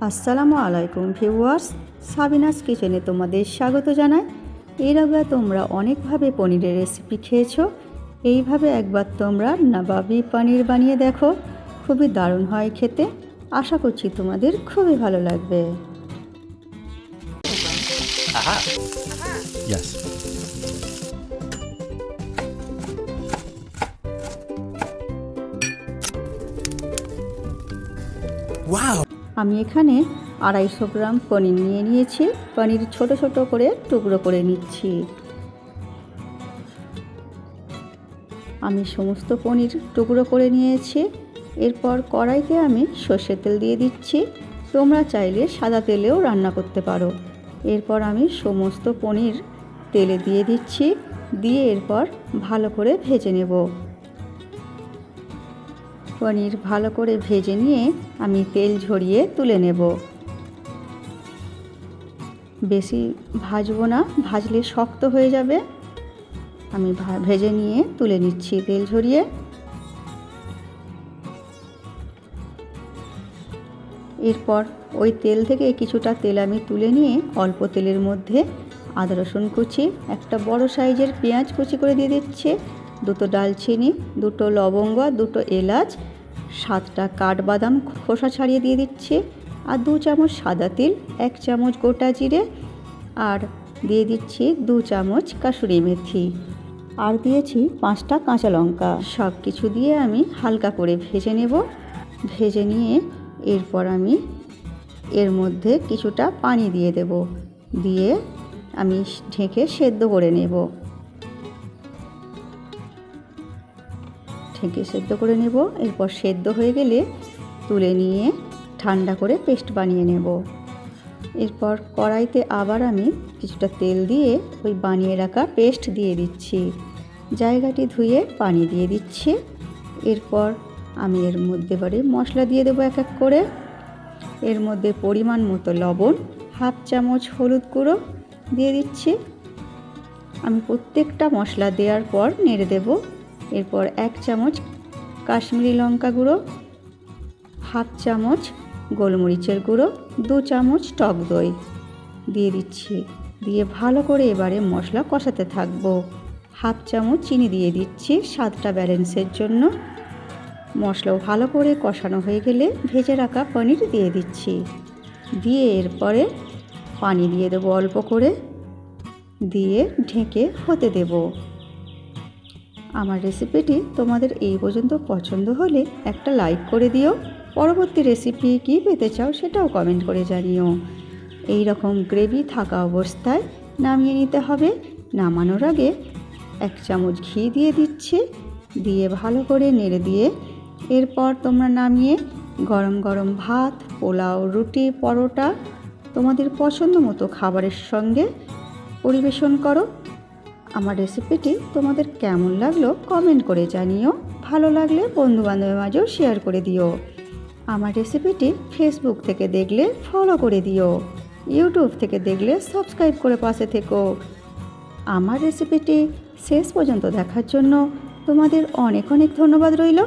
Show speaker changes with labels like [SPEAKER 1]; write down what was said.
[SPEAKER 1] আসসালামু আলাইকুম viewers, Sabinus কিচেনে তোমাদের স্বাগত জানাই। এর আগে তোমরা অনেকভাবে পনিরের রেসিপি খেয়েছো, এইভাবে একবার তোমরা নবাবি পনির বানিয়ে দেখো, খুবই দারুণ হয় খেতে। আশা করছি তোমাদের খুবই ভালো লাগবে।
[SPEAKER 2] Aha.
[SPEAKER 3] Yes. Wow.
[SPEAKER 1] আমি এখানে 250 গ্রাম পনির নিয়ে নিয়েছি। পনির ছোট ছোট করে টুকরো করে নিচ্ছি। আমি সমস্ত পনির টুকরো করে নিয়েছি। এরপর কড়াইতে আমি সর্ষের তেল দিয়ে দিচ্ছি। তোমরা চাইলে সাদা তেলেও রান্না করতে পারো। এরপর আমি সমস্ত পনির তেলে দিয়ে দিচ্ছি, দিয়ে এরপর ভালো করে ভেজে নেব। পনির ভালো করে ভেজে নিয়ে আমি তেল ঝরিয়ে তুলে নেব। বেশি ভাজবো না, ভাজলে শক্ত হয়ে যাবে। আমি ভেজে নিয়ে তুলে নিচ্ছি তেল ঝরিয়ে। এরপর ওই তেল থেকে কিছুটা তেল আমি তুলে নিয়ে অল্প তেলের মধ্যে আদা রসুন কুচি, একটা বড় সাইজের পেঁয়াজ কুচি করে দিয়ে দিচ্ছি, 2টো ডালচিনি, 2টো লবঙ্গ, 2টো এলাচ, 7টা কাঠবাদাম খোসা ছাড়িয়ে দিয়ে দিচ্ছি, আর 2 চামচ সাদা তিল, 1 চামচ গোটা জিরে, আর দিয়ে দিচ্ছি 2 চামচ কাসুরি মেথি, আর দিয়েছি 5টা কাঁচা লঙ্কা। সব কিছু দিয়ে আমি হালকা করে ভেজে নেব। ভেজে নিয়ে এরপর আমি এর মধ্যে কিছুটা পানি দিয়ে দেব, দিয়ে আমি ঢেকে সেদ্ধ করে নেব। ঢেকে সেদ্ধ করে নেব। এরপর সেদ্ধ হয়ে গেলে তুলে নিয়ে ঠান্ডা করে পেস্ট বানিয়ে নেব। এরপর কড়াইতে আবার আমি কিছুটা তেল দিয়ে ওই বানিয়ে রাখা পেস্ট দিয়ে দিচ্ছি। জায়গাটি ধুয়ে পানি দিয়ে দিচ্ছি। এরপর আমি এর মধ্যে এবারে মশলা দিয়ে দেবো এক এক করে। এর মধ্যে পরিমাণ মতো লবণ, 1/2 চামচ হলুদ গুঁড়ো দিয়ে দিচ্ছি। আমি প্রত্যেকটা মশলা দেওয়ার পর নেড়ে দেব। এরপর 1 চামচ কাশ্মীরি লঙ্কা গুঁড়ো, 1/2 চামচ গোলমরিচের গুঁড়ো, 2 চামচ টক দই দিয়ে দিচ্ছি। দিয়ে ভালো করে এবারে মশলা কষাতে থাকবো। 1/2 চামচ চিনি দিয়ে দিচ্ছি স্বাদটা ব্যালেন্সের জন্য। মশলাও ভালো করে কষানো হয়ে গেলে ভেজে রাখা পনির দিয়ে দিচ্ছি। দিয়ে এরপরে পানি দিয়ে দেবো অল্প করে, দিয়ে ঢেকে হতে দেব। আমার রেসিপিটি তোমাদের এই পর্যন্ত পছন্দ হলে একটা লাইক করে দিও। পরবর্তী রেসিপি কী পেতে চাও সেটাও কমেন্ট করে জানিও। এই রকম গ্রেভি থাকা অবস্থায় নামিয়ে নিতে হবে। নামানোর আগে 1 চামচ ঘি দিয়ে দিচ্ছি, দিয়ে ভালো করে নেড়ে দিয়ে এরপর তোমরা নামিয়ে গরম গরম ভাত, পোলাও, রুটি, পরোটা তোমাদের পছন্দ মতো খাবারের সঙ্গে পরিবেশন করো। আমার রেসিপিটি তোমাদের কেমন লাগলো কমেন্ট করে জানিও। ভালো লাগলে বন্ধুবান্ধবের মাঝেও শেয়ার করে দিও। আমার রেসিপিটি ফেসবুক থেকে দেখলে ফলো করে দিও, ইউটিউব থেকে দেখলে সাবস্ক্রাইব করে পাশে থেকো। আমার রেসিপিটি শেষ পর্যন্ত দেখার জন্য তোমাদের অনেক অনেক ধন্যবাদ রইল।